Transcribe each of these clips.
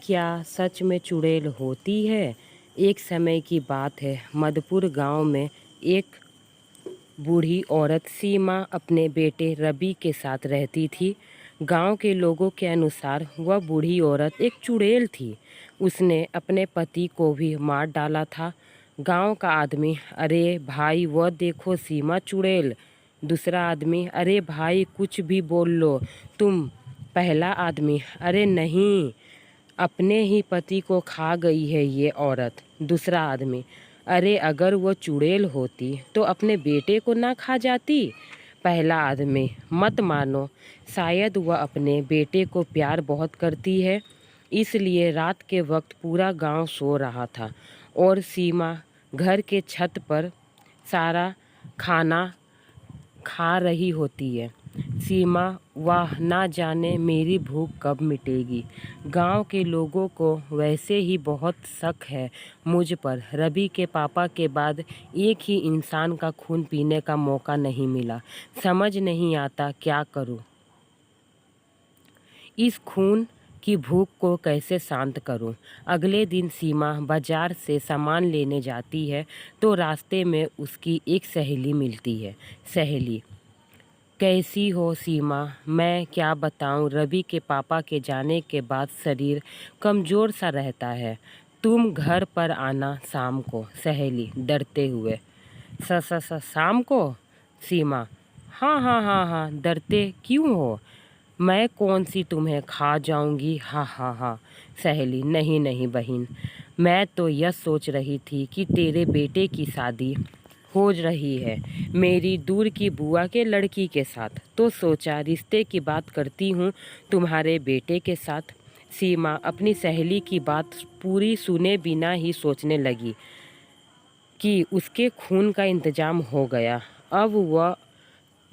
क्या सच में चुड़ैल होती है? एक समय की बात है, मधुपुर गांव में एक बूढ़ी औरत सीमा अपने बेटे रवि के साथ रहती थी। गांव के लोगों के अनुसार वह बूढ़ी औरत एक चुड़ैल थी। उसने अपने पति को भी मार डाला था। गांव का आदमी, अरे भाई वह देखो सीमा चुड़ैल। दूसरा आदमी, अरे भाई कुछ भी बोल लो तुम। पहला आदमी, अरे नहीं, अपने ही पति को खा गई है ये औरत। दूसरा आदमी, अरे अगर वो चुड़ैल होती तो अपने बेटे को ना खा जाती। पहला आदमी, मत मानो, शायद वह अपने बेटे को प्यार बहुत करती है, इसलिए रात के वक्त पूरा गांव सो रहा था और सीमा घर के छत पर सारा खाना खा रही होती है। सीमा, वाह ना जाने मेरी भूख कब मिटेगी। गांव के लोगों को वैसे ही बहुत शक है मुझ पर। रवि के पापा के बाद एक ही इंसान का खून पीने का मौका नहीं मिला। समझ नहीं आता क्या करूं। इस खून की भूख को कैसे शांत करूं। अगले दिन सीमा बाजार से सामान लेने जाती है तो रास्ते में उसकी एक सहेली मिलती है। सहेली, कैसी हो सीमा? मैं क्या बताऊं, रवि के पापा के जाने के बाद शरीर कमज़ोर सा रहता है। तुम घर पर आना शाम को। सहेली डरते हुए, स स स शाम को? सीमा, हाँ हाँ हाँ हाँ, डरते क्यों हो? मैं कौन सी तुम्हें खा जाऊंगी? हाँ हाँ हाँ। सहेली, नहीं नहीं बहन, मैं तो यह सोच रही थी कि तेरे बेटे की शादी हो रही है मेरी दूर की बुआ के लड़की के साथ, तो सोचा रिश्ते की बात करती हूँ तुम्हारे बेटे के साथ। सीमा अपनी सहेली की बात पूरी सुने बिना ही सोचने लगी कि उसके खून का इंतजाम हो गया। अब वह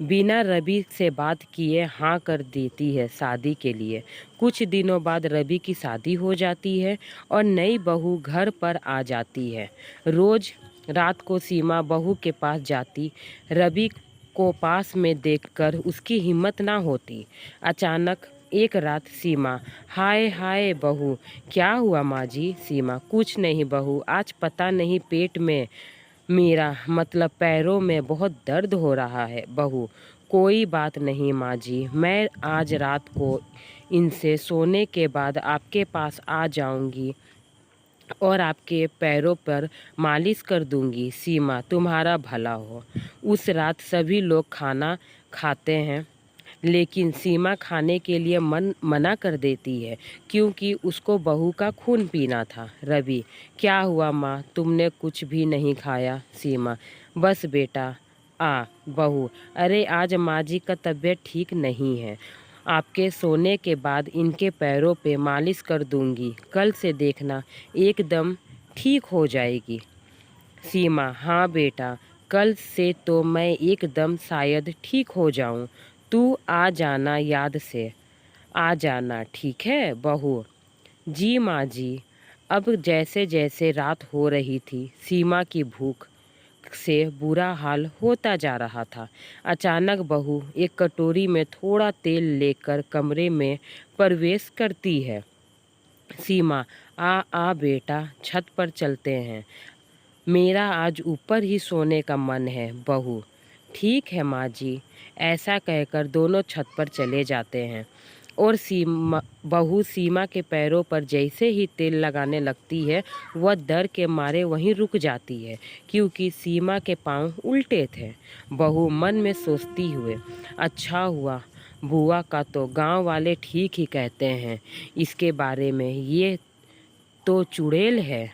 बिना रवि से बात किए हाँ कर देती है शादी के लिए। कुछ दिनों बाद रवि की शादी हो जाती है और नई बहू घर पर आ जाती है। रोज रात को सीमा बहू के पास जाती। रवि को पास में देखकर उसकी हिम्मत ना होती। अचानक एक रात सीमा, हाय हाय बहू, क्या हुआ माँ जी? सीमा, कुछ नहीं बहू, आज पता नहीं पेट में, मेरा मतलब पैरों में बहुत दर्द हो रहा है। बहू, कोई बात नहीं माँ जी, मैं आज रात को इनसे सोने के बाद आपके पास आ जाऊंगी और आपके पैरों पर मालिश कर दूंगी। सीमा, तुम्हारा भला हो। उस रात सभी लोग खाना खाते हैं लेकिन सीमा खाने के लिए मना कर देती है क्योंकि उसको बहू का खून पीना था। रवि, क्या हुआ माँ, तुमने कुछ भी नहीं खाया? सीमा, बस बेटा आ। बहू, अरे आज माँ जी का तबीयत ठीक नहीं है, आपके सोने के बाद इनके पैरों पे मालिश कर दूंगी, कल से देखना एकदम ठीक हो जाएगी। सीमा, हाँ बेटा, कल से तो मैं एकदम शायद ठीक हो जाऊं। तू आ जाना, याद से आ जाना, ठीक है? बहू, जी माँ जी। अब जैसे जैसे रात हो रही थी सीमा की भूख से बुरा हाल होता जा रहा था। अचानक बहू एक कटोरी में थोड़ा तेल लेकर कमरे में प्रवेश करती है। सीमा, आ आ बेटा, छत पर चलते हैं, मेरा आज ऊपर ही सोने का मन है। बहू, ठीक है माँ जी। ऐसा कहकर दोनों छत पर चले जाते हैं और बहू सीमा के पैरों पर जैसे ही तेल लगाने लगती है वह डर के मारे वहीं रुक जाती है क्योंकि सीमा के पांव उल्टे थे। बहू मन में सोचती हुए, अच्छा हुआ बुआ का तो गांव वाले ठीक ही कहते हैं इसके बारे में, ये तो चुड़ैल है।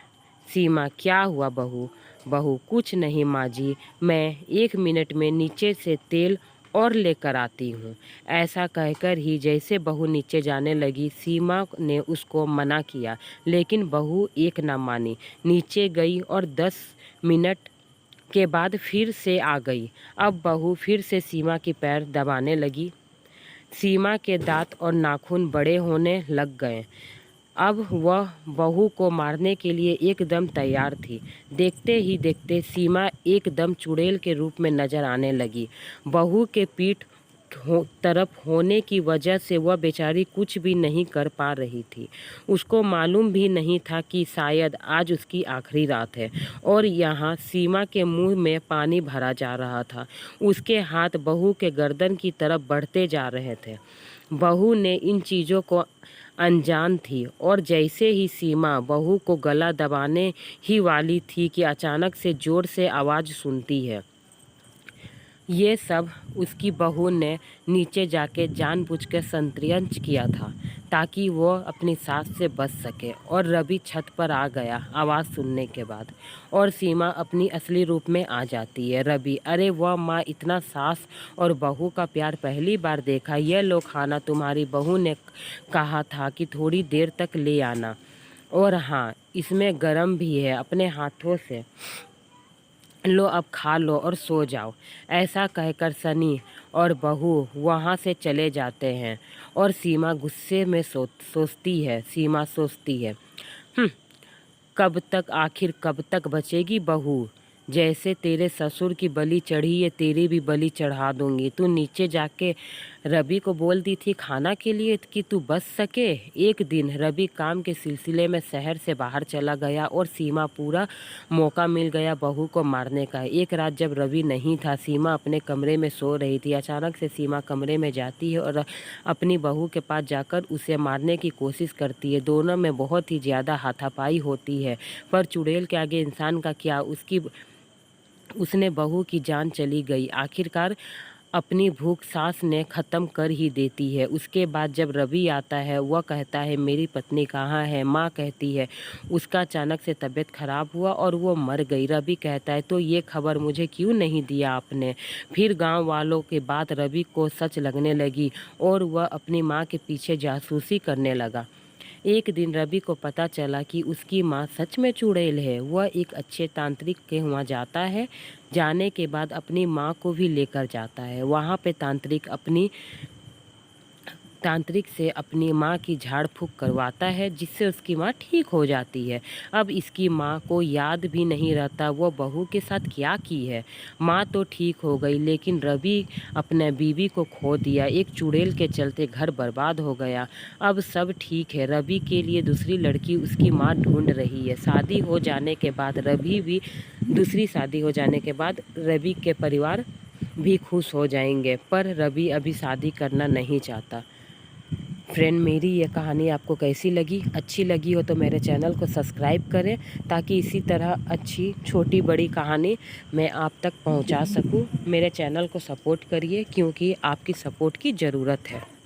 सीमा, क्या हुआ बहू? बहू, कुछ नहीं माँ जी, मैं 1 मिनट में नीचे से तेल और लेकर आती हूँ। ऐसा कहकर ही जैसे बहू नीचे जाने लगी सीमा ने उसको मना किया लेकिन बहू एक ना मानी। नीचे गई और 10 मिनट के बाद फिर से आ गई। अब बहू फिर से सीमा की पैर दबाने लगी। सीमा के दांत और नाखून बड़े होने लग गए। अब वह बहू को मारने के लिए एकदम तैयार थी। देखते ही देखते सीमा एकदम चुड़ैल के रूप में नजर आने लगी। बहू के पीठ तरफ होने की वजह से वह बेचारी कुछ भी नहीं कर पा रही थी। उसको मालूम भी नहीं था कि शायद आज उसकी आखिरी रात है। और यहाँ सीमा के मुंह में पानी भरा जा रहा था। उसके हाथ बहू के गर्दन की तरफ बढ़ते जा रहे थे। बहू ने इन चीज़ों को अनजान थी और जैसे ही सीमा बहू को गला दबाने ही वाली थी कि अचानक से ज़ोर से आवाज़ सुनती है। ये सब उसकी बहू ने नीचे जाके जानबूझकर षड्यंत्र किया था ताकि वो अपनी सास से बच सके। और रवि छत पर आ गया आवाज़ सुनने के बाद, और सीमा अपनी असली रूप में आ जाती है। रवि, अरे वाह माँ, इतना सास और बहू का प्यार पहली बार देखा। ये लो खाना, तुम्हारी बहू ने कहा था कि थोड़ी देर तक ले आना, और हाँ, इसमें गरम भी है, अपने हाथों से लो, अब खा लो और सो जाओ। ऐसा कहकर सनी और बहू वहाँ से चले जाते हैं। और सीमा गुस्से में सोचती है, कब तक, आखिर कब तक बचेगी बहू? जैसे तेरे ससुर की बलि चढ़ी है, तेरी भी बलि चढ़ा दूंगी। तू नीचे जाके रवि को बोल दी थी खाना के लिए कि तू बच सके। एक दिन रवि काम के सिलसिले में शहर से बाहर चला गया और सीमा पूरा मौका मिल गया बहू को मारने का। एक रात जब रवि नहीं था, सीमा अपने कमरे में सो रही थी। अचानक से सीमा कमरे में जाती है और अपनी बहू के पास जाकर उसे मारने की कोशिश करती है। दोनों में बहुत ही ज़्यादा हाथापाई होती है, पर चुड़ैल के आगे इंसान का क्या। उसने बहू की जान चली गई। आखिरकार अपनी भूख सास ने ख़त्म कर ही देती है। उसके बाद जब रवि आता है, वह कहता है मेरी पत्नी कहाँ है? माँ कहती है उसका अचानक से तबीयत खराब हुआ और वो मर गई। रवि कहता है तो ये खबर मुझे क्यों नहीं दिया आपने? फिर गांव वालों के बात रवि को सच लगने लगी और वह अपनी माँ के पीछे जासूसी करने लगा। एक दिन रवि को पता चला कि उसकी माँ सच में चुड़ैल है। वह एक अच्छे तांत्रिक के वहाँ जाता है। जाने के बाद अपनी माँ को भी लेकर जाता है। वहाँ पे तांत्रिक से अपनी माँ की झाड़ फूँक करवाता है, जिससे उसकी माँ ठीक हो जाती है। अब इसकी माँ को याद भी नहीं रहता वो बहू के साथ क्या की है। माँ तो ठीक हो गई, लेकिन रवि अपने बीवी को खो दिया। एक चुड़ैल के चलते घर बर्बाद हो गया। अब सब ठीक है। रवि के लिए दूसरी लड़की उसकी माँ ढूंढ रही है। दूसरी शादी हो जाने के बाद रवि के परिवार भी खुश हो जाएंगे, पर रवि अभी शादी करना नहीं चाहता। फ्रेंड, मेरी ये कहानी आपको कैसी लगी? अच्छी लगी हो तो मेरे चैनल को सब्सक्राइब करें, ताकि इसी तरह अच्छी छोटी बड़ी कहानी मैं आप तक पहुंचा सकूं। मेरे चैनल को सपोर्ट करिए, क्योंकि आपकी सपोर्ट की ज़रूरत है।